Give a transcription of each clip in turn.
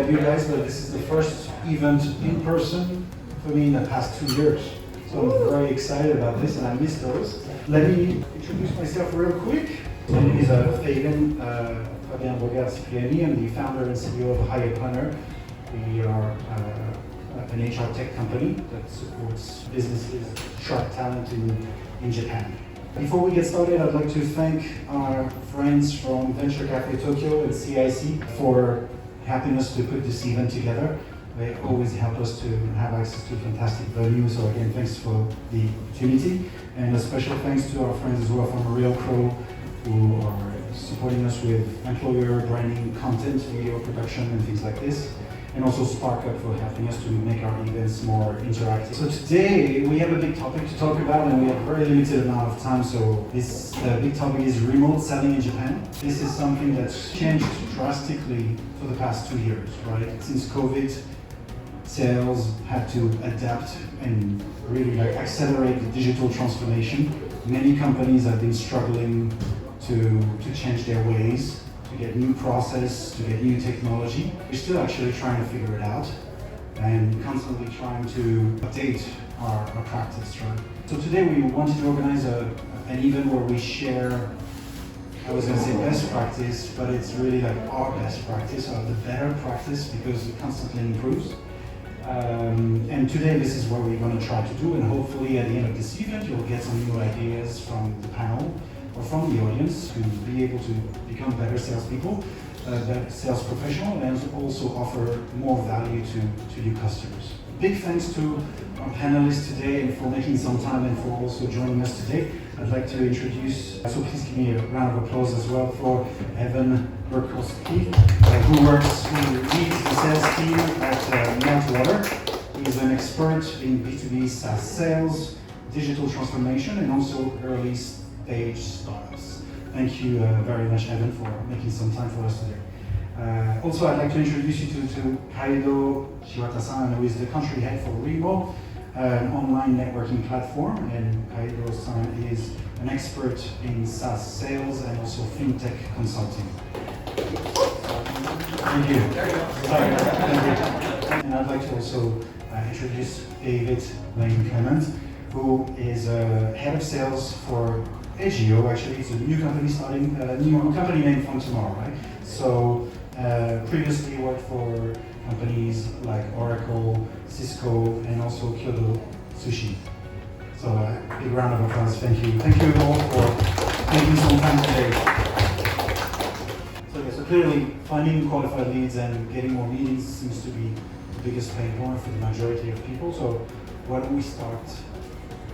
you guys, but this is the first event in person for me in the past 2 years. So I'm very excited about this and I miss those. Let me introduce myself real quick. My name is Evan Burkosky. I'm the founder and CEO of HirePlanner. We are an HR tech company that supports businesses, sharp talent in Japan. Before we get started, I'd like to thank our friends from Venture Cafe Tokyo and CIC for helping us to put this event together. They always help us to have access to fantastic venues. So again, thanks for the opportunity. And a special thanks to our friends as well from Real Pro, who are supporting us with employer branding, content, video production, and things like this. And also SparkUp for helping us to make our events more interactive. So today we have a big topic to talk about and we have a very limited amount of time. So this big topic is remote selling in Japan. This is something that's changed drastically for the past 2 years, right? Since COVID, sales had to adapt and really accelerate the digital transformation. Many companies have been struggling to change their ways, to get new process, to get new technology. We're still actually trying to figure it out and constantly trying to update our practice, right? So today we wanted to organize an event where we share, I was going to say best practice, but it's really like our best practice or the better practice because it constantly improves. And today this is what we're going to try to do, and hopefully at the end of this event you'll get some new ideas from the panel or from the audience to be able to become better salespeople, better sales professional, and also offer more value to your customers. Big thanks to our panelists today and for making some time and for also joining us today. I'd like to introduce, so please give me a round of applause as well for Evan Burkosky, who leads the sales team at Meltwater. He's an expert in B2B SaaS sales, digital transformation, and also early stage startups. Thank you very much, Evan, for making some time for us today. Also, I'd like to introduce you to Kaido Chiwata, who is the country head for REMO, an online networking platform, and Kaido-san is an expert in SaaS sales and also fintech consulting. Thank you. There you go. Sorry, thank you. And I'd like to also introduce David Clement, who is head of sales for Edgecast. Actually, it's a new company starting, new company name from tomorrow, right? So previously worked for companies like Oracle, Cisco, and also Kyoto Sushi. So big round of applause. Thank you. Thank you all for making some time today. So clearly finding qualified leads and getting more meetings seems to be the biggest pain point for the majority of people. So why don't we start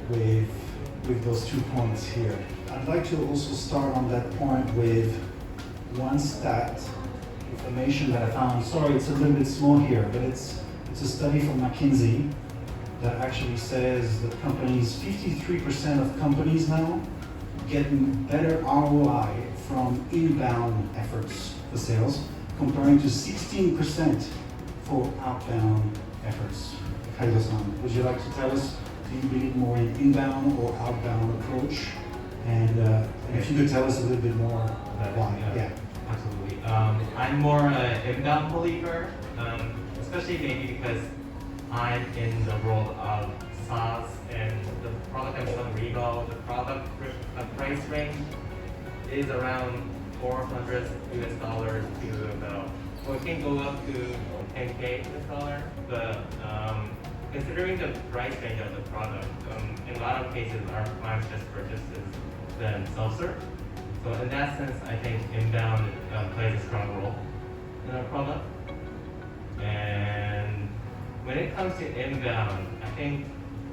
with those 2 points here. I'd like to also start on that point with one stat information that I found. Sorry, it's a little bit small here, but it's a study from McKinsey that actually says that 53% of companies now getting better ROI from inbound efforts for sales, comparing to 16% for outbound efforts. Kaido-san, would you like to tell us, do you believe more in inbound or outbound approach? And if you could tell us a little bit more about why. Yeah. Absolutely. I'm more an inbound believer, especially maybe because I'm in the world of SaaS and the product I'm selling, REMO, the product price range is around $400 to about, well, it can go up to $10K US, but considering the price range of the product, in a lot of cases our clients just purchase them self-serve. So in that sense, I think inbound plays a strong role in our product. And when it comes to inbound, I think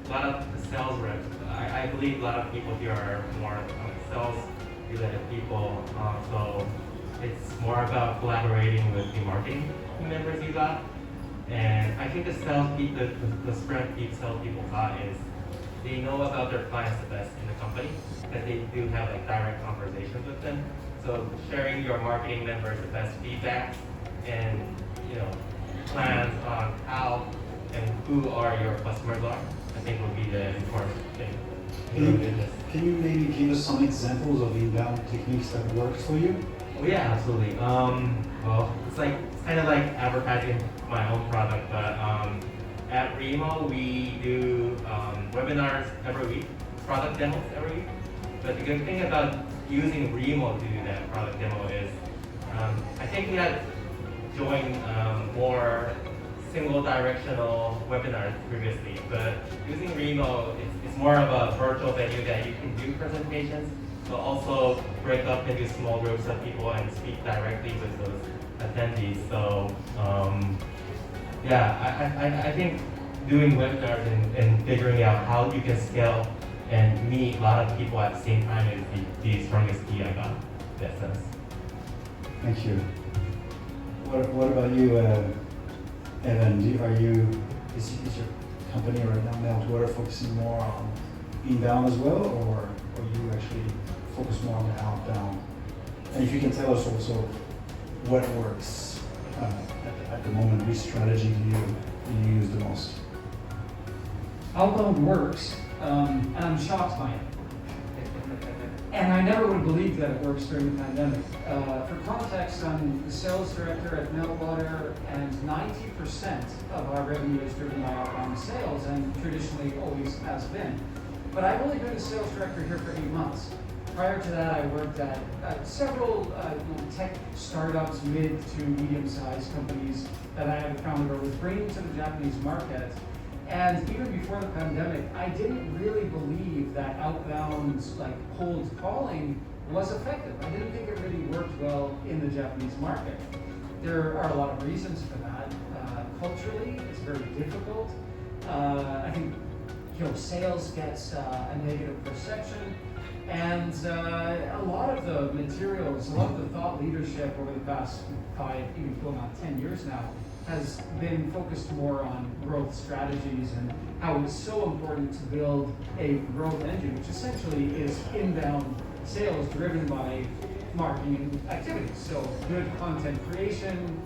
a lot of the sales reps, I believe a lot of people here are more sales-related people. So it's more about collaborating with the marketing members you got. And I think the strength salespeople got is they know about their clients the best in the company, that they do have like direct conversations with them. So sharing your marketing members the best feedback and plans on how and who are your customers are, I think would be the important thing. Can you maybe give us some examples of inbound techniques that work for you? Oh yeah, absolutely. Well, it's kind of like advertising my own product, but at REMO we do webinars every week, product demos every week. But the good thing about using REMO to do that product demo is, I think we had joined more single directional webinars previously, but using REMO, it's more of a virtual venue that you can do presentations, but also break up into small groups of people and speak directly with those attendees. So yeah, I think doing webinars and figuring out how you can scale and meet a lot of people at the same time is the strongest key I got in that sense. Thank you. What about you, Evan? Is your company right now, Meltwater, focusing more on inbound as well, or you actually focus more on the outbound? And if you can tell us also what works at the moment, which strategy do you use the most? Outbound works, and I'm shocked by it. And I never would have believed that it works during the pandemic. For context, I'm the sales director at Meltwater, and 90% of our revenue is driven by outbound sales, and traditionally always has been. But I've only been a sales director here for 8 months. Prior to that, I worked at several tech startups, mid to medium-sized companies that I had founded or was bringing to the Japanese market. And even before the pandemic, I didn't really believe that outbound, like cold calling, was effective. I didn't think it really worked well in the Japanese market. There are a lot of reasons for that. Culturally, it's very difficult. I think sales gets a negative perception, and a lot of the materials, a lot of the thought leadership over the past 5, even going on 10 years now, has been focused more on growth strategies and how it's so important to build a growth engine, which essentially is inbound sales driven by marketing activities. So good content creation,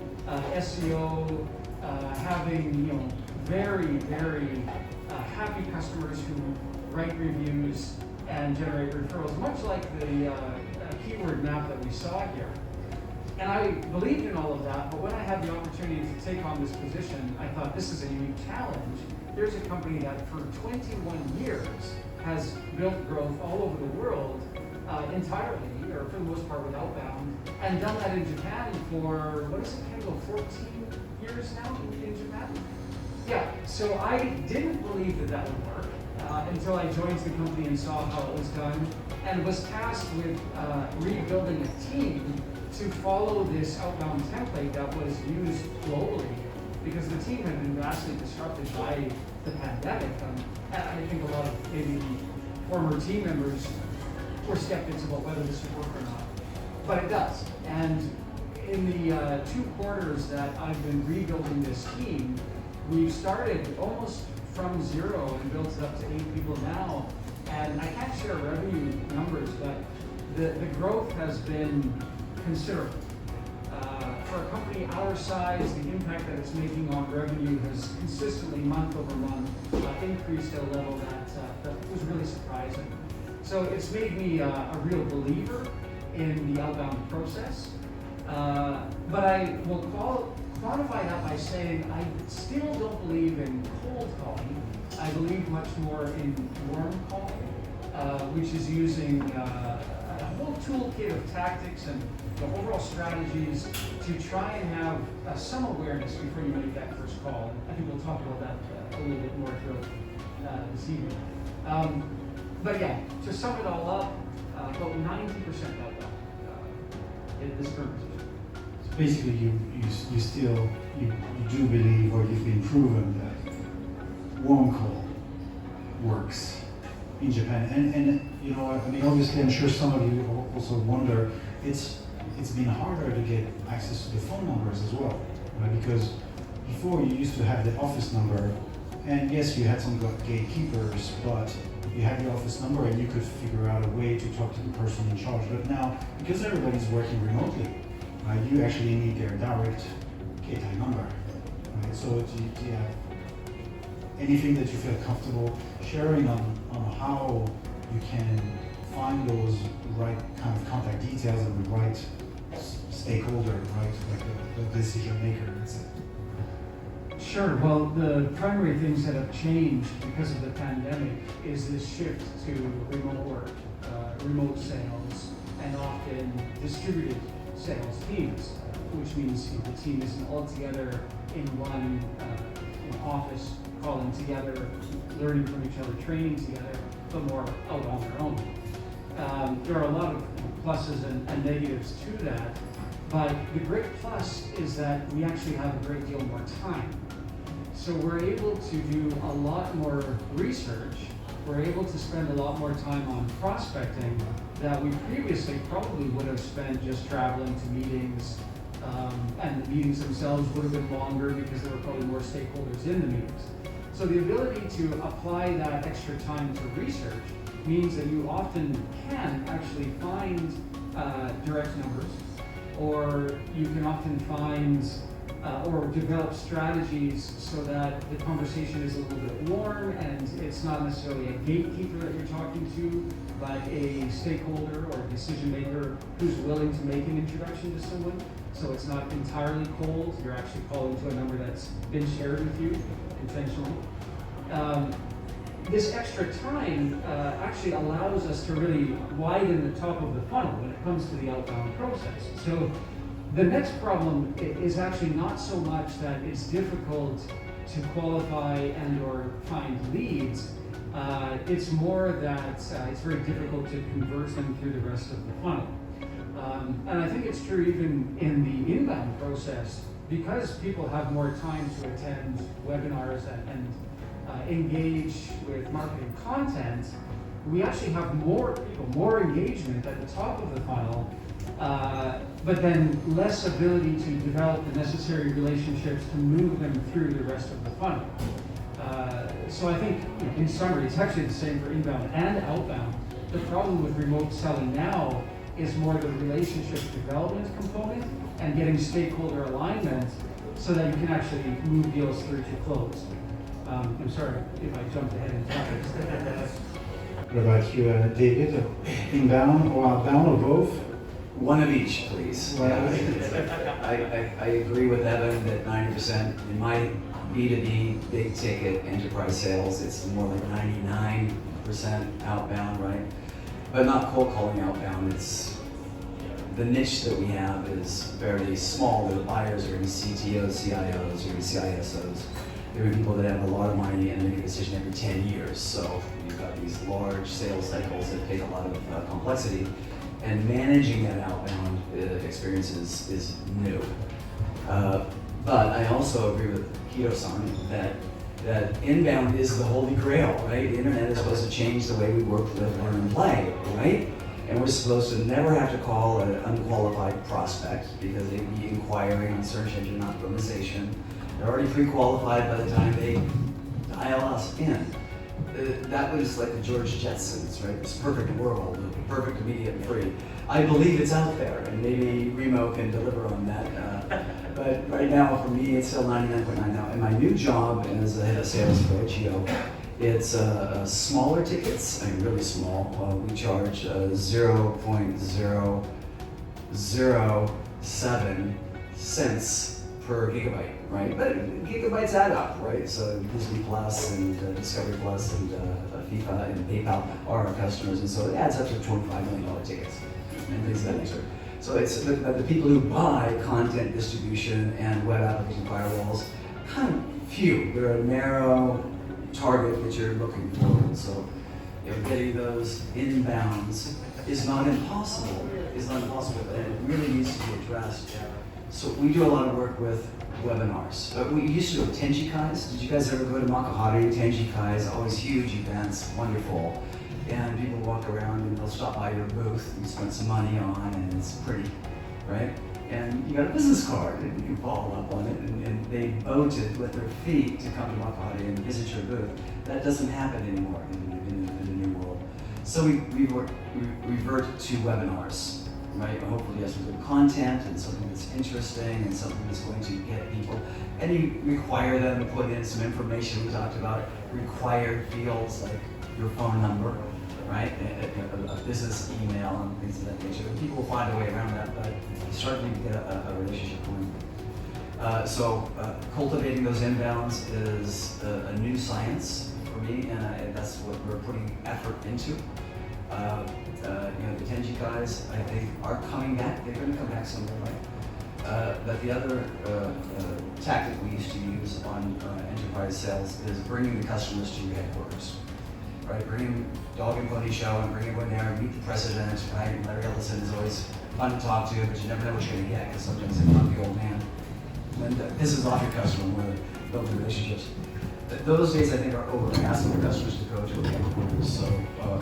SEO, having very happy customers who write reviews and generate referrals, much like the keyword map that we saw here. And I believed in all of that, but when I had the opportunity to take on this position, I thought this is a unique challenge. Here's a company that for 21 years has built growth all over the world entirely, or for the most part with outbound, and done that in Japan for, 14 years now in Japan? Yeah, so I didn't believe that would work until I joined the company and saw how it was done, and was tasked with rebuilding a team to follow this outbound template that was used globally, because the team had been vastly disrupted by the pandemic. And I think a lot of maybe former team members were skeptics about whether this would work or not. But it does. And in the 2 quarters that I've been rebuilding this team, we've started almost from 0 and built it up to 8 people now. And I can't share revenue numbers, but the growth has been considerable. For a company our size, the impact that it's making on revenue has consistently, month over month, increased at a level that was really surprising. So it's made me a real believer in the outbound process. But I will quantify that by saying I still don't believe in cold calling. I believe much more in warm calling, which is using a whole toolkit of tactics and the overall strategies to try and have some awareness before you make that first call. I think we'll talk about that a little bit more throughout this evening. But yeah, to sum it all up, about 90% outbound in this current position. So basically, you do believe, or you've been proven that warm call works in Japan, and obviously, I'm sure some of you also wonder, it's been harder to get access to the phone numbers as well, right? Because before you used to have the office number, and yes, you had some gatekeepers, but you had the office number and you could figure out a way to talk to the person in charge. But now, because everybody's working remotely, right, you actually need their direct Keitai number, right? So do you have anything that you feel comfortable sharing on how you can find those right kind of contact details and the right stakeholder, right? Like the decision maker, let's say. Sure. Well, the primary things that have changed because of the pandemic is this shift to remote work, remote sales, and often distributed sales teams, which means the team isn't all together in one office, calling together, learning from each other, training together, but more out on their own. There are a lot of pluses and negatives to that, but the great plus is that we actually have a great deal more time. So we're able to do a lot more research. We're able to spend a lot more time on prospecting that we previously probably would have spent just traveling to meetings, and the meetings themselves would have been longer because there were probably more stakeholders in the meetings. So the ability to apply that extra time to research means that you often can actually find direct numbers, or you can often find or develop strategies so that the conversation is a little bit warm and it's not necessarily a gatekeeper that you're talking to, but a stakeholder or a decision maker who's willing to make an introduction to someone. So it's not entirely cold, you're actually calling to a number that's been shared with you intentionally. This extra time actually allows us to really widen the top of the funnel when it comes to the outbound process. So the next problem is actually not so much that it's difficult to qualify and or find leads. It's more that it's very difficult to convert them through the rest of the funnel. And I think it's true even in the inbound process, because people have more time to attend webinars and engage with marketing content, we actually have more people, more engagement at the top of the funnel, but then less ability to develop the necessary relationships to move them through the rest of the funnel. So I think, in summary, it's actually the same for inbound and outbound. The problem with remote selling now is more the relationship development component and getting stakeholder alignment so that you can actually move deals through to close. I'm sorry if I jumped ahead in topics. What about you, David? Inbound or outbound or both? One of each, please. Well, I agree with Evan that 90% in my B2B big ticket enterprise sales, it's more like 99% outbound, right? But not cold calling outbound. It's the niche that we have is very small. The buyers are going to be CTOs, CIOs, or CISOs. There are people that have a lot of money and make a decision every 10 years. So you've got these large sales cycles that take a lot of complexity. And managing that outbound experience is new. But I also agree with Kaido-san that inbound is the holy grail, right? The internet is supposed to change the way we work, live, learn, and play, right? And we're supposed to never have to call an unqualified prospect because they'd be inquiring on search engine optimization. They're already pre-qualified by the time they dial us in. That was like the George Jetsons, right? This perfect world, perfect, immediate, and free. I believe it's out there, and maybe REMO can deliver on that. But right now, for me, it's still 99.9 now. And my new job as the head of sales for HEO, it's smaller tickets, I mean really small. We charge 0.007 cents per gigabyte, right? But gigabytes add up, right? So Disney Plus and Discovery Plus and FIFA and PayPal are our customers, and so it adds up to $25 million tickets and things of that nature. So it's the people who buy content distribution and web application firewalls, kind of few. They're a narrow target that you're looking for, and so getting those inbounds is not impossible. It's not impossible, but it really needs to be addressed. So we do a lot of work with webinars. We used to go to Tenjikais. Did you guys ever go to Makahari? Tenjikais, always huge events, wonderful. And people walk around and they'll stop by your booth you spent some money on, and it's pretty, right? And you got a business card and you can follow up on it, and they voted with their feet to come to Makahari and visit your booth. That doesn't happen anymore in the new world. So we revert to webinars. Right? Hopefully has some good content and something that's interesting and something that's going to get people. And you require them to put in some information. We talked about required fields like your phone number, right? A business email and things of that nature. And people will find a way around that, but certainly to get a relationship going. So cultivating those inbounds is a new science for me, and that's what we're putting effort into. The Tenji guys, I think, are coming back. They're going to come back someday, right? But the other tactic we used to use on enterprise sales is bringing the customers to your headquarters, right? Bring dog and pony show and bring everyone there and meet the president, right? And Larry Ellison is always fun to talk to, but you never know what you're going to get because sometimes they're not the old man. And pisses off your customer more than building relationships. Those days, I think, are over. Asking the customers to go to a headquarters. So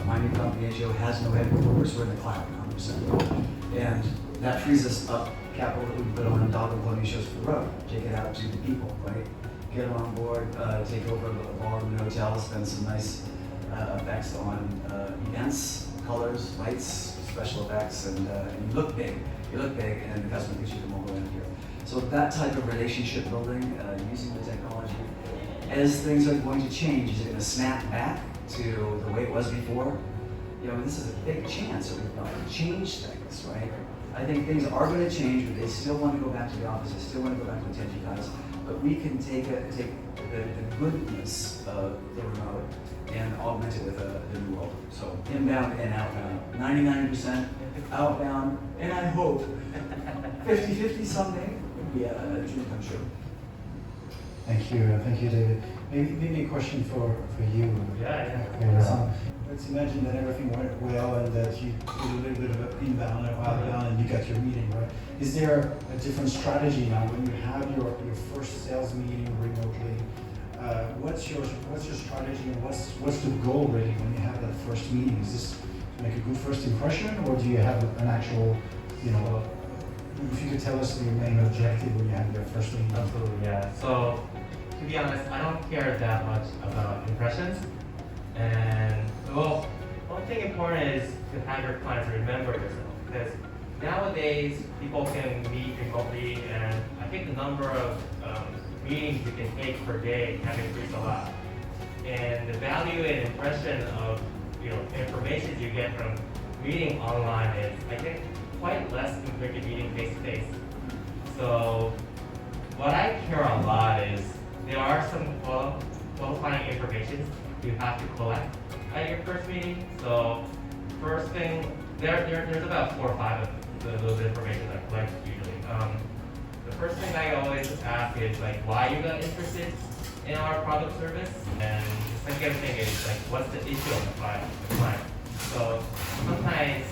my new company, HO, has no headquarters. We're in the cloud, 100%. And that frees us up capital that we put on dog and pony shows for the road. Take it out to the people, right? Get them on board, take over a ballroom and hotel, spend some nice effects on events, colors, lights, special effects, and you look big. You look big, and the customer thinks you can all go in here. So that type of relationship building, using the technology, as things are going to change, is it going to snap back to the way it was before? This is a big chance that we've got to change things, right? I think things are going to change, but they still want to go back to the office, they still want to go back to the Tenji guys, but we can take the goodness of the remote and augment it with the new world. So inbound and outbound, 99% outbound, and I hope 50-50 someday would be a dream come true. Thank you, David. Maybe a question for you. Yeah. Let's imagine that everything went well and that you did a little bit of inbound or outbound and you got your meeting, right? Is there a different strategy now when you have your first sales meeting remotely? What's your strategy and what's the goal really when you have that first meeting? Is this to make a good first impression, or do you have an actual, if you could tell us your main objective when you have your first meeting? Absolutely, yeah. So, to be honest, I don't care that much about impressions. And, well, one thing important is to have your clients remember yourself. Because nowadays, people can meet remotely, and I think the number of meetings you can take per day have increased a lot. And the value and impression of information you get from meeting online is, I think, quite less compared to meeting face-to-face. So what I care a lot is there are some qualifying information you have to collect at your first meeting. So first thing, there's about 4 or 5 of those information I collect usually. The first thing I always ask is why you got interested in our product service, and the second thing is what's the issue of the client. So sometimes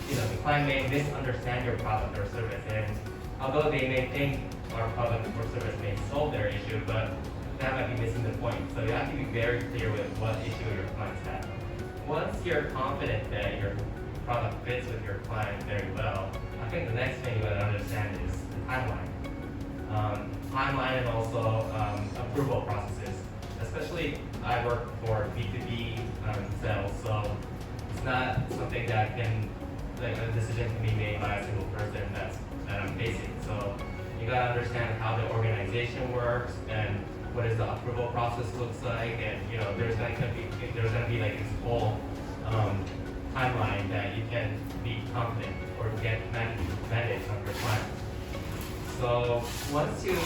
the client may misunderstand your product or service, and although they may think our product or service may solve their issue, but that might be missing the point. So you have to be very clear with what issue your clients have. Once you're confident that your product fits with your client very well, I think the next thing you gotta understand is the timeline. Timeline and also approval processes. Especially I work for B2B sales, so it's not something that a decision can be made by a single person that I'm facing. So you gotta understand how the organization works and what does the approval process looks like, and there's gonna be this whole timeline that you can be confident or get mandates from your client. So once you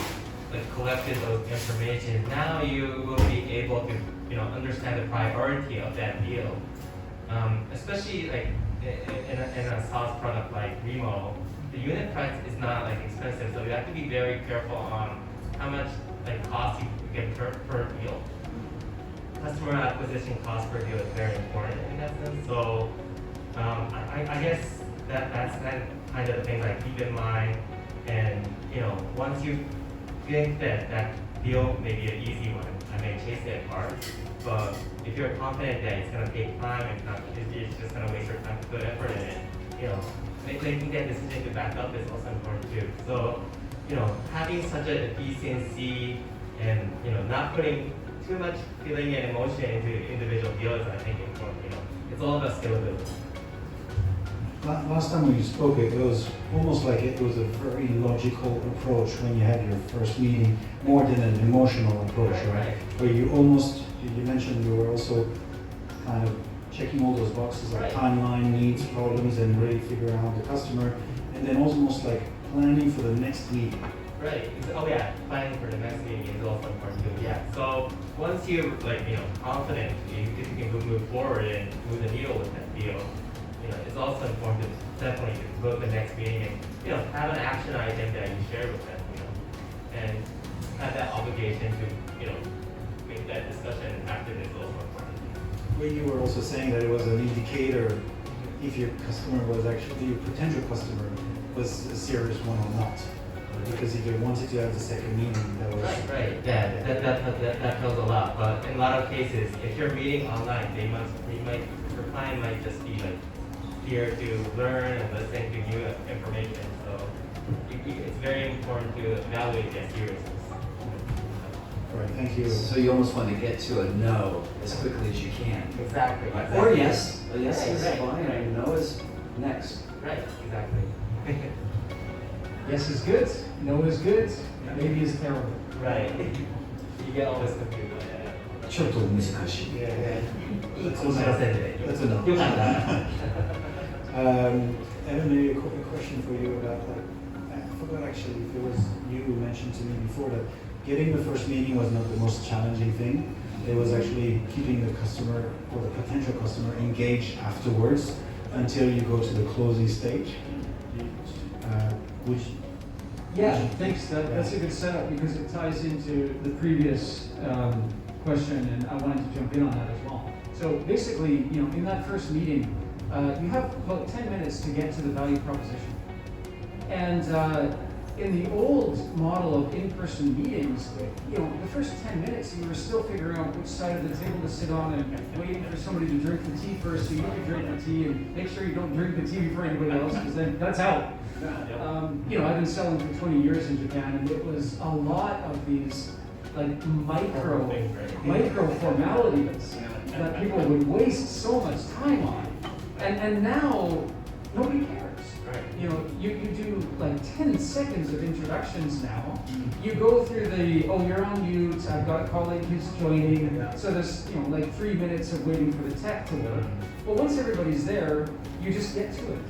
collected those information, now you will be able to understand the priority of that deal, especially in a SaaS product like REMO. The unit price is not expensive, so you have to be very careful on how much cost you get per deal. Customer acquisition cost per deal is very important in that sense. So I guess that's kind of the things I keep in mind. And once you think that deal may be an easy one, I may chase it hard. But if you're confident that it's gonna take time and it's just gonna waste your time to put effort in it, making that decision to back up is also important too. So having such a decency and not putting too much feeling and emotion into individual deals, I think important. It's all about scalability. Last time we spoke, it was almost like it was a very logical approach when you had your first meeting, more than an emotional approach, right? Where you mentioned you were also kind of checking all those boxes like Right. timeline, needs, problems, and really figure out the customer, and then almost like planning for the next meeting. Right. Oh yeah, planning for the next meeting is also important too. Yeah. So once you're confident, you can move forward and move the needle with that deal. It's also important to definitely book the next meeting and have an action item that you share with them. And have that obligation to make that discussion active is also important. Where you were also saying that it was an indicator if your customer was actually, your potential customer was a serious one or not. Because if they wanted to have the second meeting, that was... Right. Yeah, that tells a lot. But in a lot of cases, if you're meeting online, your client might just be here to learn and listen to new information. So it's very important to evaluate their seriousness. Right, thank you. So you almost want to get to a no as quickly as you can. Exactly. Right. Or yes. A yes is Right. fine, Right. and no is next. Right, exactly. Yes is good, no is good, maybe is terrible. Right. You get always confused. Yeah. ちょっと難しい。 Yeah. That's a no. That's a no. よかった。 Evan, maybe a question for you about I forgot actually if it was you who mentioned to me before that getting the first meeting was not the most challenging thing. It was actually keeping the customer or the potential customer engaged afterwards until you go to the closing stage. Which Yeah, thanks. That's a good setup because it ties into the previous question, and I wanted to jump in on that as well. So basically, in that first meeting, you have about 10 minutes to get to the value proposition. And in the old model of in-person meetings, the first 10 minutes you were still figuring out which side of the table to sit on and waiting for somebody to drink the tea first so you can drink the tea and make sure you don't drink the tea before anybody else because then that's out. I've been selling for 20 years in Japan, and it was a lot of these micro formalities that people would waste so much time on. And now nobody cares. Right. You do 10 seconds of introductions now. You go through you're on mute, I've got a colleague who's joining. So there's 3 minutes of waiting for the tech to work. Well, once everybody's there, you just get to it.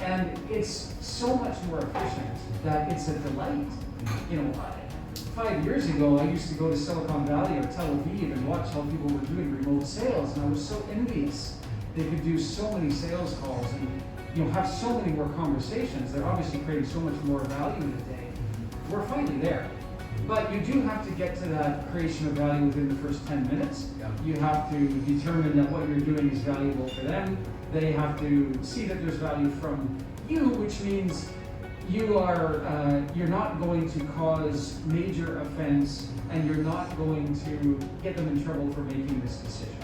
And it's so much more efficient that it's a delight. 5 years ago, I used to go to Silicon Valley or Tel Aviv and watch how people were doing remote sales, and I was so envious. They could do so many sales calls and have so many more conversations. They're obviously creating so much more value in a day. We're finally there. But you do have to get to that creation of value within the first 10 minutes. You have to determine that what you're doing is valuable for them. They have to see that there's value from you, which means you're not going to cause major offense, and you're not going to get them in trouble for making this decision.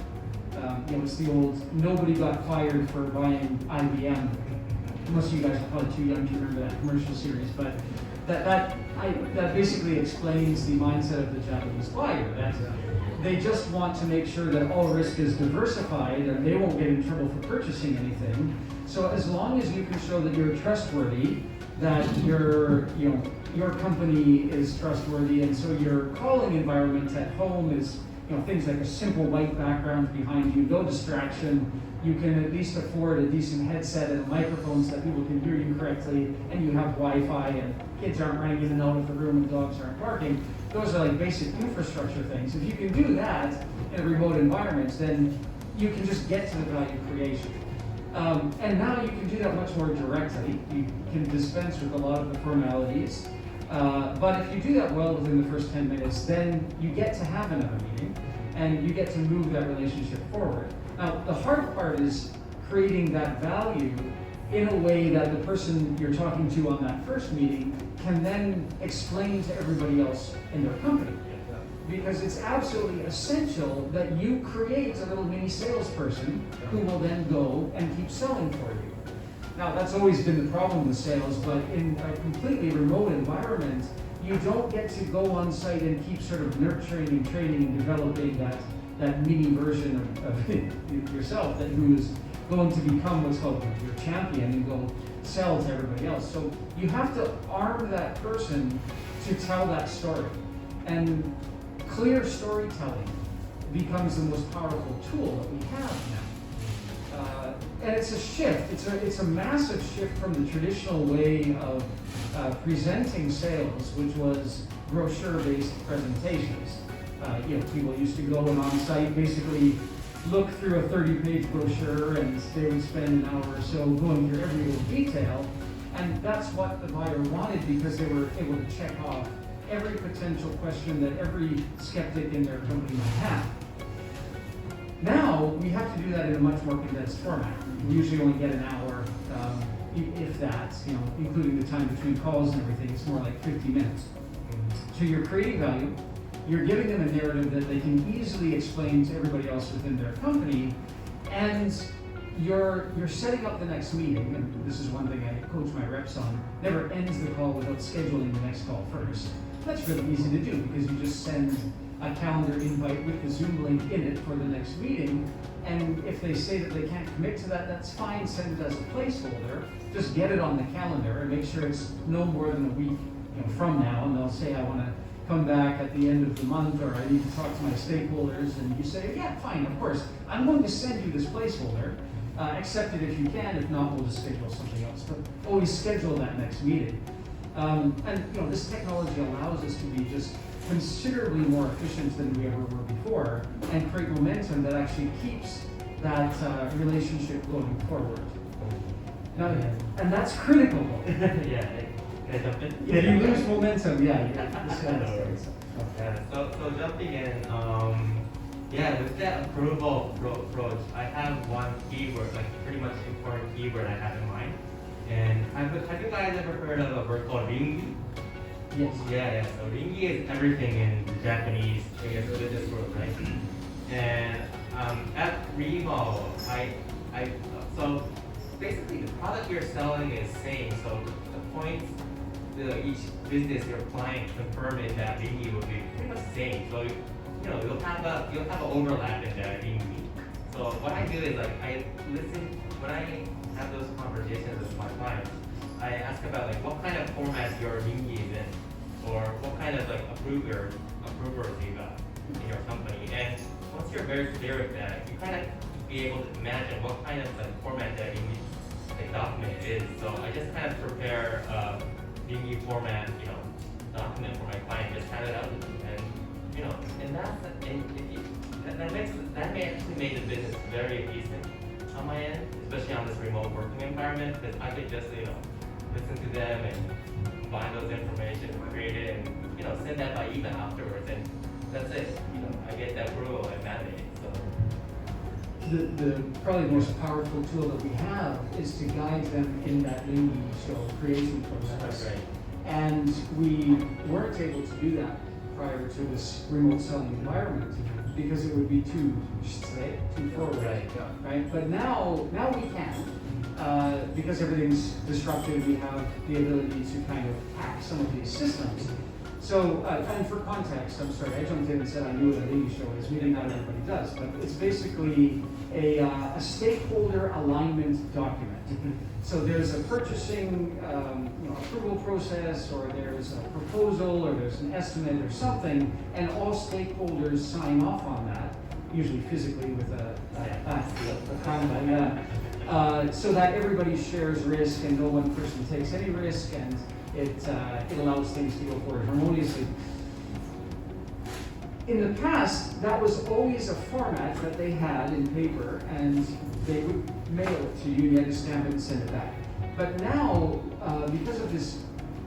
It's the old nobody got fired for buying IBM. Most of you guys are probably too young to remember that commercial series, but that basically explains the mindset of the Japanese buyer. That they just want to make sure that all risk is diversified and they won't get in trouble for purchasing anything. So as long as you can show that you're trustworthy, that your company is trustworthy, and so your calling environment at home is things like a simple white background behind you, no distraction. You can at least afford a decent headset and microphones that people can hear you correctly, and you have Wi-Fi, and kids aren't running in and out of the room and dogs aren't barking. Those are basic infrastructure things. If you can do that in a remote environment, then you can just get to the value creation. And now you can do that much more directly. You can dispense with a lot of the formalities. But if you do that well within the first 10 minutes, then you get to have another meeting and you get to move that relationship forward. Now, the hard part is creating that value in a way that the person you're talking to on that first meeting can then explain to everybody else in their company. Because it's absolutely essential that you create a little mini salesperson who will then go and keep selling for you. Now, that's always been the problem with sales, but in a completely remote environment, you don't get to go on site and keep sort of nurturing and training and developing that mini version of yourself who is going to become what's called your champion and go sell to everybody else. So you have to arm that person to tell that story. And clear storytelling becomes the most powerful tool that we have now. and it's a shift. It's a massive shift from the traditional way of presenting sales, which was brochure-based presentations. People used to go and on site basically look through a 30-page brochure, and they would spend an hour or so going through every little detail. And that's what the buyer wanted, because they were able to check off every potential question that every skeptic in their company might have. Now, we have to do that in a much more condensed format. We usually only get an hour, if that, including the time between calls and everything. It's more like 50 minutes. So you're creating value, you're giving them a narrative that they can easily explain to everybody else within their company, and you're setting up the next meeting. And this is one thing I coach my reps on: never ends the call without scheduling the next call first. That's really easy to do, because you just send a calendar invite with the Zoom link in it for the next meeting, and if they say that they can't commit to that, that's fine. Send it as a placeholder. Just get it on the calendar and make sure it's no more than a week from now, and they'll say, I want to come back at the end of the month, or I need to talk to my stakeholders, and you say, yeah, fine, of course, I'm going to send you this placeholder, accept it if you can. If not, we'll just schedule something else, but always schedule that next meeting. And this technology allows us to be just considerably more efficient than we ever were before, and create momentum that actually keeps that relationship going forward. Now, and that's critical. If you lose momentum, So jumping in, with that approval approach, I have one keyword, like pretty much important keyword I have in mind. And have you guys ever heard of a word called ringi? Yes. Yeah. So ringi is everything in Japanese, I guess, business world, right? And at REMO, so basically the product you're selling is same. So the points each business your client confirm in that ringi will be pretty much the same. So you'll have an overlap in that ringi. So what I do is I listen when I have those conversations with my clients. I ask about what kind of format your ringi is in, or what kind of approvers you got in your company. And once you're very clear with that, you kind of be able to imagine what kind of format that ringi document is. So I just kind of prepare ringi format document for my client, just hand it out, and that may actually make the business very efficient on my end, especially on this remote working environment, because I could just listen to them and find those information, create it, and send that by email afterwards, and that's it. I get that approval and mandate. So the probably the most powerful tool that we have is to guide them in that ringi show creation process. that's right. And we weren't able to do that prior to this remote selling environment, because it would be too forward, right? But now we can, because everything's disrupted. We have the ability to kind of hack some of these systems. So, and for context, I'm sorry, I jumped in and said I knew what a ringi show is. Maybe not everybody does, but it's basically a stakeholder alignment document. So there's a purchasing approval process, or there's a proposal, or there's an estimate or something, and all stakeholders sign off on that, usually physically with a so that everybody shares risk and no one person takes any risk, and it allows things to go forward harmoniously. In the past, that was always a format that they had in paper, and they would mail it to you, you had to stamp it and send it back. But now, because of this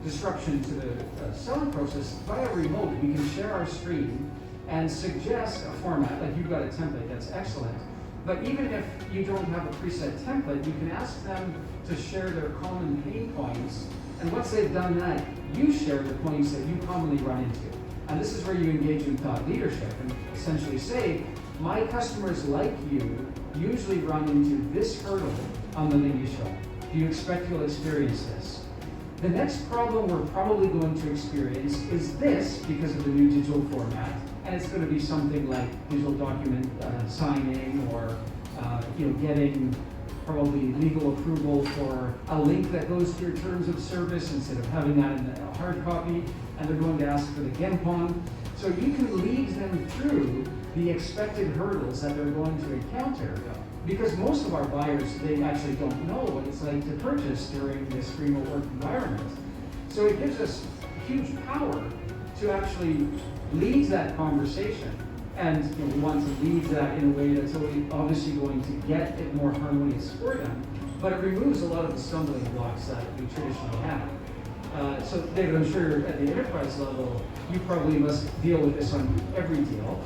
disruption to the selling process, via remote, we can share our screen and suggest a format. Like, you've got a template, that's excellent. But even if you don't have a preset template, you can ask them to share their common pain points. And once they've done that, you share the points that you commonly run into. And this is where you engage in thought leadership and essentially say, my customers like you usually run into this hurdle on the ringi show. Do you expect you'll experience this? The next problem we're probably going to experience is this, because of the new digital format. And it's going to be something like digital document signing, or getting probably legal approval for a link that goes to your terms of service instead of having that in a hard copy, and they're going to ask for the genpon. So you can lead them through the expected hurdles that they're going to encounter because most of our buyers, they actually don't know what it's like to purchase during this remote work environment. So it gives us huge power to actually lead that conversation. And we want to lead that in a way that's obviously going to get it more harmonious for them, but it removes a lot of the stumbling blocks that we traditionally have. So David, I'm sure at the enterprise level, you probably must deal with this on every deal.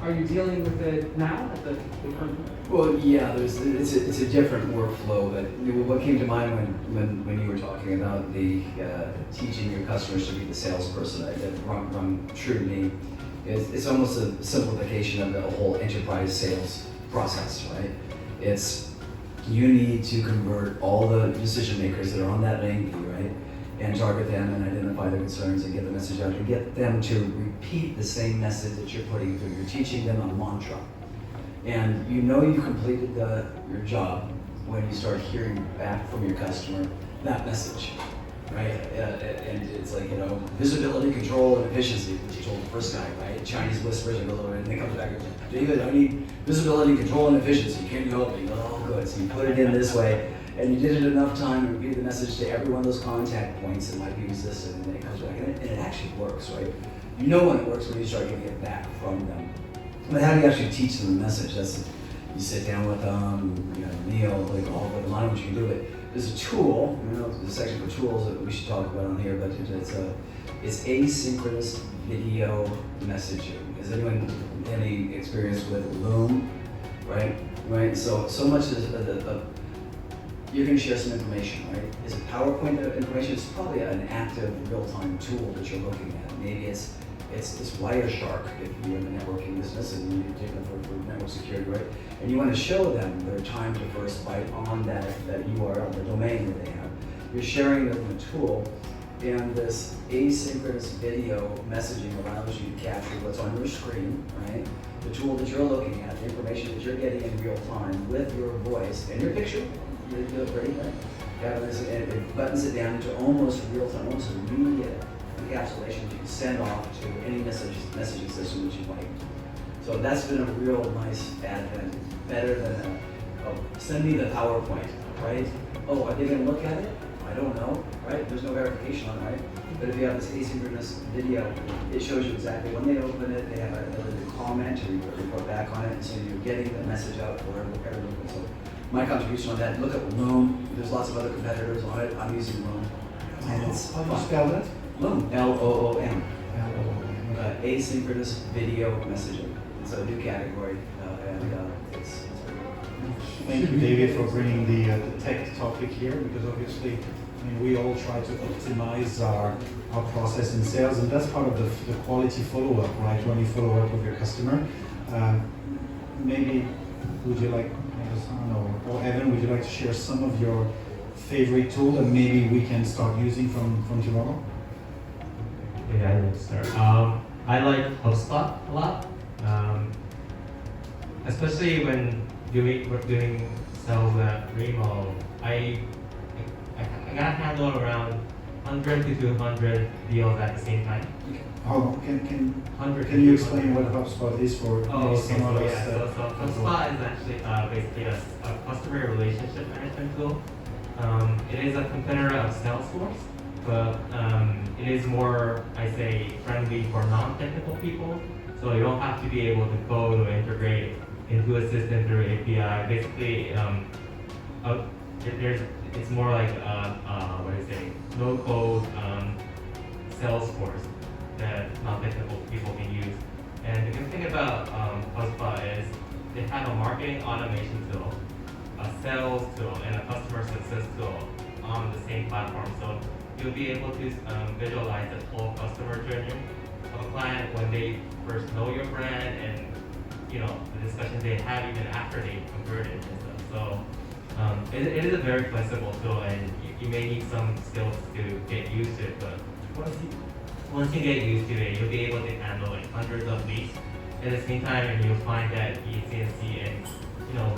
Are you dealing with it now at the current? Well, yeah, it's a different workflow. But what came to mind when you were talking about the teaching your customers to be the salesperson that rung true to me, it's almost a simplification of the whole enterprise sales process, right? It's you need to convert all the decision makers that are on that lane, right? And target them and identify their concerns and get the message out and get them to repeat the same message that you're putting through. You're teaching them a mantra. And you know you completed your job when you start hearing back from your customer that message, right? And it's like, visibility, control, and efficiency, which you told the first guy, right? Chinese whispers and a little bit, and then it comes back and says, David, I need visibility, control, and efficiency. Can you help me? Oh, good. So you put it in this way. And you did it enough time and repeated the message to every one of those contact points that might be resistant, and then it comes back, and it actually works, right? You know when it works when you start getting it back from them. But how do you actually teach them the message? You sit down with them, Neil, like all the language you can do it. There's a tool, there's a section for tools that we should talk about on here, but it's asynchronous video messaging. Has anyone any experience with Loom, right? Right. So much is you're going to share some information, right? Is it PowerPoint information? It's probably an active real-time tool that you're looking at. Maybe it's Wireshark if you're in the networking business and you're taking it for network security, right? And you want to show them their time to first byte on that URL, the domain that they have. You're sharing with them a tool, and this asynchronous video messaging allows you to capture what's on your screen, right? The tool that you're looking at, the information that you're getting in real time with your voice and your picture. You do it great, right? Yeah, and it buttons it down into almost real-time, almost immediate encapsulation that you can send off to any messaging system that you like. So that's been a real nice advent. It's better than send me the PowerPoint, right? Oh, are they going to look at it? I don't know, right? There's no verification on it, right? But if you have this asynchronous video, it shows you exactly when they open it, they have an ability to comment or report back on it, and so you're getting the message out for everyone. So my contribution on that, look at Loom. There's lots of other competitors on it. I'm using Loom. And it's How do you spell that? Loom, L-O-O-M. Okay. Asynchronous video messaging. It's a new category, and it's Thank you, David, for bringing the tech topic here, because obviously, we all try to optimize our process in sales, and that's part of the quality follow-up, right? When you follow up with your customer. Maybe, would you like, or Evan, would you like to share some of your favorite tool that maybe we can start using from tomorrow? Yeah, I need to start. I like HubSpot a lot, especially when we're doing sales at REMO. I gotta handle around 100 to 200 deals at the same time. Oh, can you explain what HubSpot is for some of us? So HubSpot is actually basically a customer relationship management tool. It is a competitor of Salesforce, but it is more, I say, friendly for non-technical people. So you don't have to be able to code or integrate into a system through API. Basically, it's more like no-code Salesforce that non-technical people can use. And the good thing about HubSpot is they have a marketing automation tool, a sales tool, and a customer success tool on the same platform. So you'll be able to visualize the whole customer journey of a client when they first know your brand, and the discussions they have even after they converted and stuff. So it is a very flexible tool, and you may need some skills to get used to it. But once you get used to it, you'll be able to handle like hundreds of leads at the same time, and you'll find that efficiency and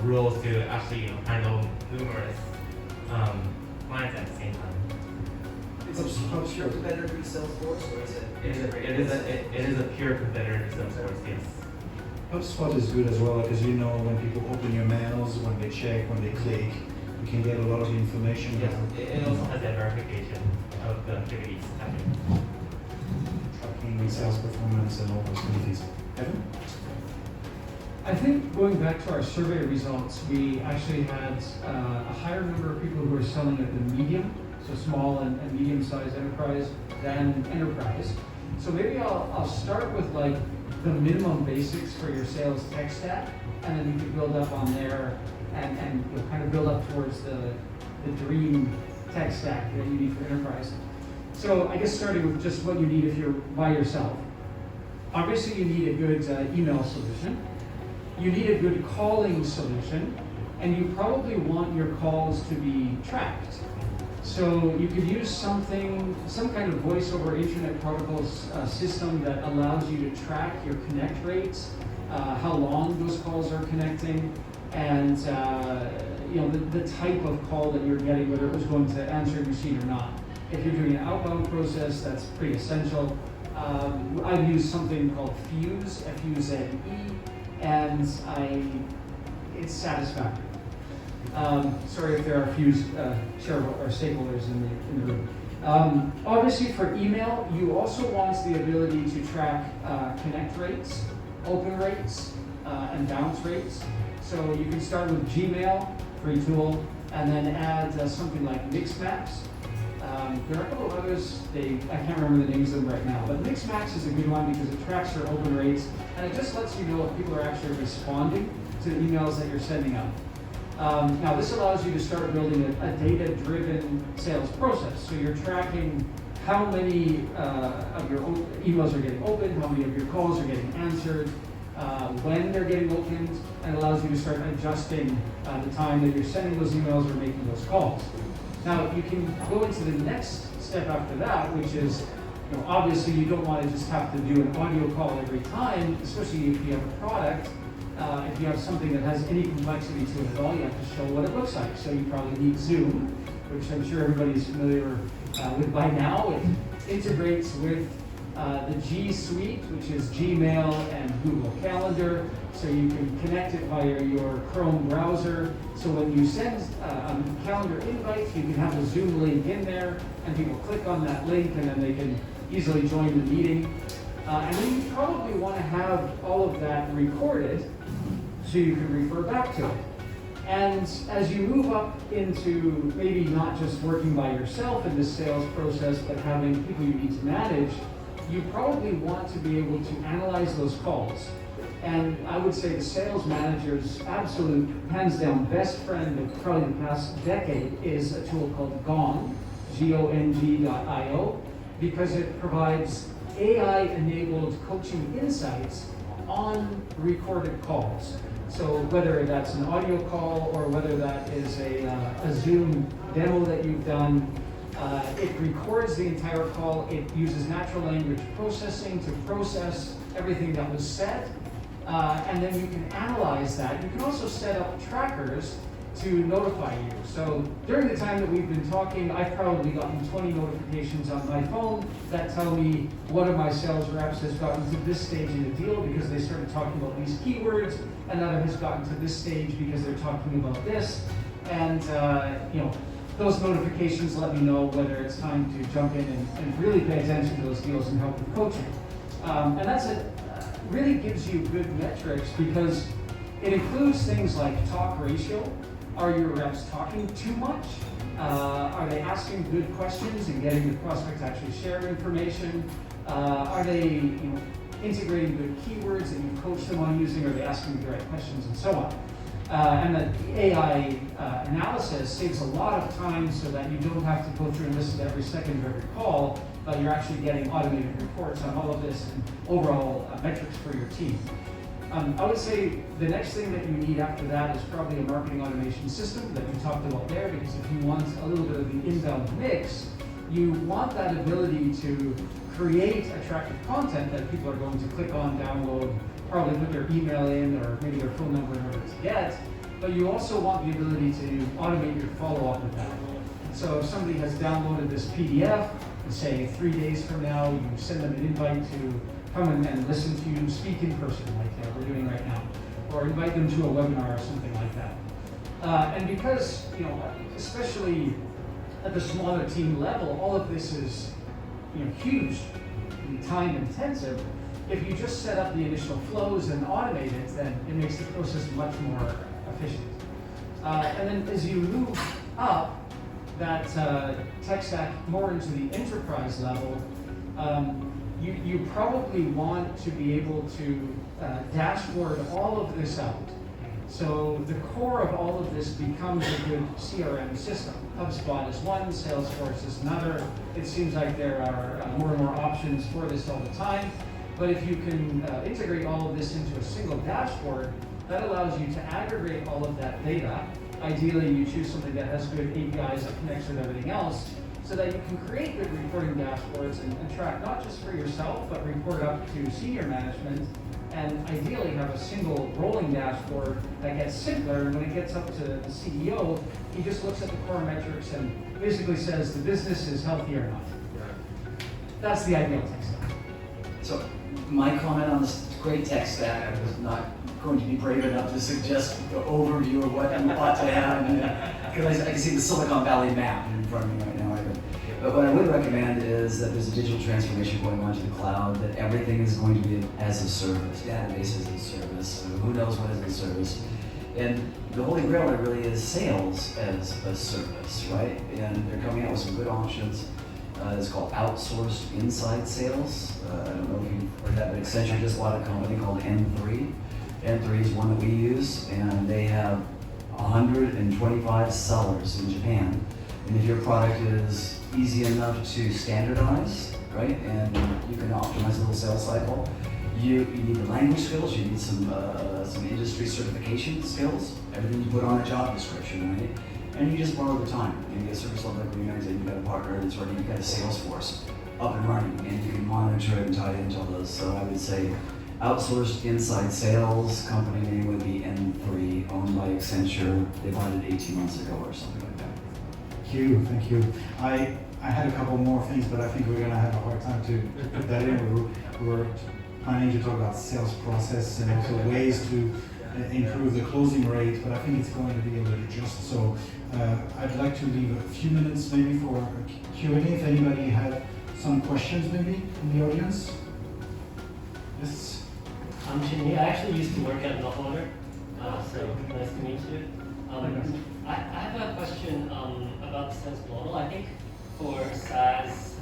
rules to actually handle numerous clients at the same time. It's a pure competitor to Salesforce, or is it? It is a pure competitor to Salesforce, yes. HubSpot is good as well because you know when people open your mails, when they check, when they click, you can get a lot of information. Yes, it also has that verification of the activities happening. Tracking sales performance and all those kind of things. Evan? I think going back to our survey results, we actually had a higher number of people who are selling at the medium, so small and medium-sized enterprise, than enterprise. So maybe I'll start with like the minimum basics for your sales tech stack, and then you can build up on there and you'll kind of build up towards the dream tech stack that you need for enterprise. So I guess starting with just what you need if you're by yourself. Obviously you need a good email solution. You need a good calling solution, and you probably want your calls to be tracked. So you could use some kind of voice over internet protocols system that allows you to track your connect rates, how long those calls are connecting, and the type of call that you're getting, whether it was going to answering machine or not. If you're doing an outbound process, that's pretty essential. I've used something called Fuse, F-U-Z-E, and it's satisfactory. Sorry if there are Fuse shareholders or stakeholders in the room. Obviously for email, you also want the ability to track connect rates, open rates, and bounce rates. So you can start with Gmail, free tool, and then add something like Mixmax. There are a couple of others, I can't remember the names of them right now, but Mixmax is a good one because it tracks your open rates, and it just lets you know if people are actually responding to the emails that you're sending out. Now this allows you to start building a data-driven sales process. So you're tracking how many of your emails are getting opened, how many of your calls are getting answered, when they're getting opened, and allows you to start adjusting the time that you're sending those emails or making those calls. Now you can go into the next step after that, which is, obviously you don't want to just have to do an audio call every time, especially if you have a product. If you have something that has any complexity to it at all, you have to show what it looks like. So you probably need Zoom, which I'm sure everybody's familiar with by now. It integrates with the G Suite, which is Gmail and Google Calendar. So you can connect it via your Chrome browser. So when you send a calendar invite, you can have a Zoom link in there, and people click on that link, and then they can easily join the meeting. And then you probably want to have all of that recorded so you can refer back to it. And as you move up into maybe not just working by yourself in this sales process, but having people you need to manage, you probably want to be able to analyze those calls. And I would say the sales manager's absolute, hands down, best friend of probably the past decade is a tool called Gong, Gong.io, because it provides AI-enabled coaching insights on recorded calls. So whether that's an audio call or whether that is a Zoom demo that you've done, it records the entire call. It uses natural language processing to process everything that was said. And then you can analyze that. You can also set up trackers to notify you. So during the time that we've been talking, I've probably gotten 20 notifications on my phone that tell me one of my sales reps has gotten to this stage in the deal because they started talking about these keywords. Another has gotten to this stage because they're talking about this. And those notifications let me know whether it's time to jump in and really pay attention to those deals and help with coaching. And that's really gives you good metrics because it includes things like talk ratio. Are your reps talking too much? Are they asking good questions and getting the prospect to actually share information? Are they integrating good keywords that you coach them on using? Are they asking the right questions and so on? And the AI analysis saves a lot of time so that you don't have to go through and listen to every second of every call, but you're actually getting automated reports on all of this and overall metrics for your team. I would say the next thing that you need after that is probably a marketing automation system that we talked about there, because if you want a little bit of the inbound mix, you want that ability to create attractive content that people are going to click on, download, probably put their email in or maybe their phone number in order to get, but you also want the ability to automate your follow-up with that. So if somebody has downloaded this PDF, say 3 days from now, you send them an invite to come and listen to you speak in person, like we're doing right now, or invite them to a webinar or something like that. And because, especially at the smaller team level, all of this is, huge and time intensive. If you just set up the initial flows and automate it, then it makes the process much more efficient. And then as you move up that tech stack more into the enterprise level, you probably want to be able to dashboard all of this out. So the core of all of this becomes a good CRM system. HubSpot is one, Salesforce is another. It seems like there are more and more options for this all the time. But if you can integrate all of this into a single dashboard, that allows you to aggregate all of that data. Ideally, you choose something that has good APIs that connects with everything else, so that you can create good reporting dashboards and track not just for yourself, but report up to senior management, and ideally have a single rolling dashboard that gets simpler. And when it gets up to the CEO, he just looks at the core metrics and basically says the business is healthy or not. That's the ideal tech stack. So my comment on this great tech stack, I was not going to be brave enough to suggest the overview of what you ought to have, because I can see the Silicon Valley map in front of me right now. But what I would recommend is that there's a digital transformation going on to the cloud, that everything is going to be as a service, databases as a service, who knows what is a service. And the holy grail really is sales as a service, right? And they're coming out with some good options. It's called outsourced inside sales. I don't know if you've heard that, but Accenture just bought a company called N3. N3 is one that we use, and they have 125 sellers in Japan. And if your product is easy enough to standardize, right, and you can optimize the whole sales cycle, you need the language skills, you need some industry certification skills, everything you put on a job description, right? And you just borrow the time. You get a service level agreement, and you've got a partner that's already, you've got a sales force up and running, and you can monitor it and tie it into all those. So I would say outsourced inside sales, company name would be N3, owned by Accenture. They bought it 18 months ago or something like that. Thank you. I had a couple more things, but I think we're gonna have a hard time to put that in. We were planning to talk about sales process and also ways to improve the closing rate, but I think it's going to be a little just. So I'd like to leave a few minutes maybe for a Q&A. If anybody had some questions maybe in the audience. Yes. I'm Jimmy. I actually used to work at Meltwater, so nice to meet you. I have a question about the sales model. I think for SaaS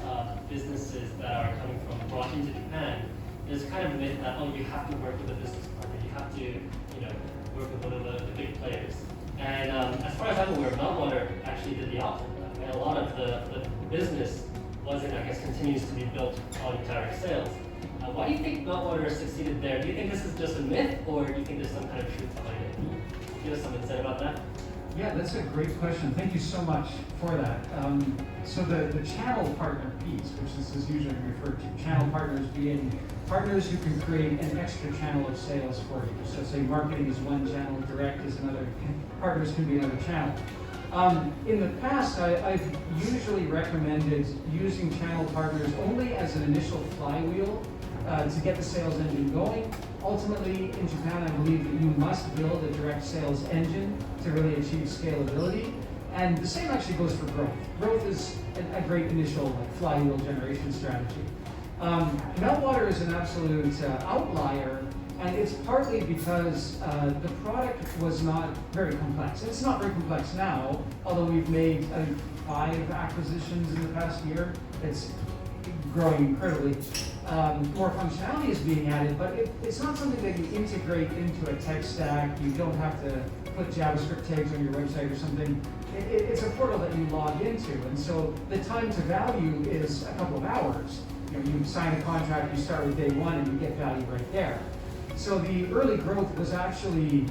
businesses that are coming from brought into Japan, there's kind of a myth that, you have to work with a business partner, you have to, work with one of the big players. And as far as I'm aware, Meltwater actually did the opposite. And a lot of the business continues to be built on direct sales. Why do you think Meltwater succeeded there? Do you think this is just a myth, or do you think there's some kind of truth behind it? Can you give us some insight about that? Yeah, that's a great question. Thank you so much for that. So the channel partner piece, which this is usually referred to, channel partners being partners who can create an extra channel of sales for you. So say marketing is one channel, direct is another, partners can be another channel. In the past, I've usually recommended using channel partners only as an initial flywheel to get the sales engine going. Ultimately, in Japan, I believe that you must build a direct sales engine to really achieve scalability. And the same actually goes for growth. Growth is a great initial flywheel generation strategy. Meltwater is an absolute outlier, and it's partly because the product was not very complex. It's not very complex now, although we've made, I think, 5 acquisitions in the past year. It's growing incredibly. More functionality is being added, but it's not something that you integrate into a tech stack. You don't have to put JavaScript tags on your website or something. It's a portal that you log into, and so the time to value is a couple of hours. You sign a contract, you start with day 1, and you get value right there. So the early growth was actually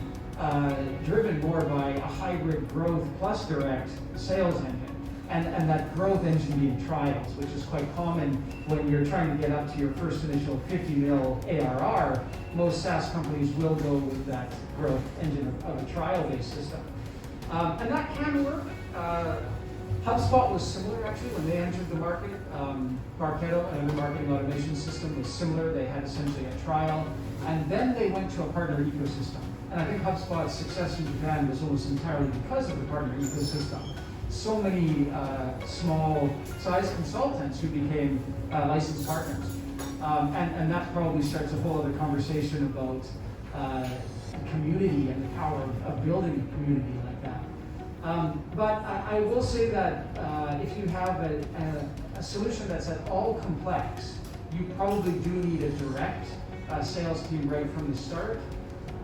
driven more by a hybrid growth plus direct sales engine. And that growth engine being trials, which is quite common when you're trying to get up to your first initial 50 mil ARR. Most SaaS companies will go with that growth engine of a trial-based system. And that can work. HubSpot was similar actually when they entered the market. Marketo, another marketing automation system, was similar. They had essentially a trial, and then they went to a partner ecosystem. And I think HubSpot's success in Japan was almost entirely because of the partner ecosystem. So many small-sized consultants who became licensed partners. And that probably starts a whole other conversation about community and the power of building a community like that. But I will say that if you have a solution that's at all complex, you probably do need a direct sales team right from the start.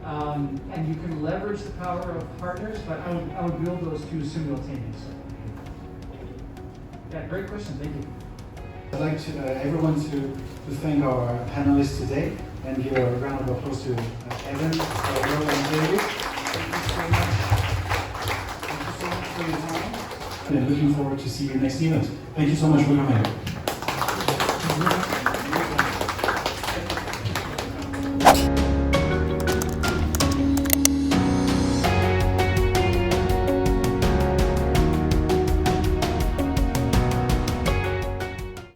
And you can leverage the power of partners, but I would build those two simultaneously. Yeah, great question, thank you. I'd like to, everyone to thank our panelists today and give a round of applause to Evan, Will, and David. Thank you so much. Thank you so much for your time. And looking forward to see you next event. Thank you so much for coming.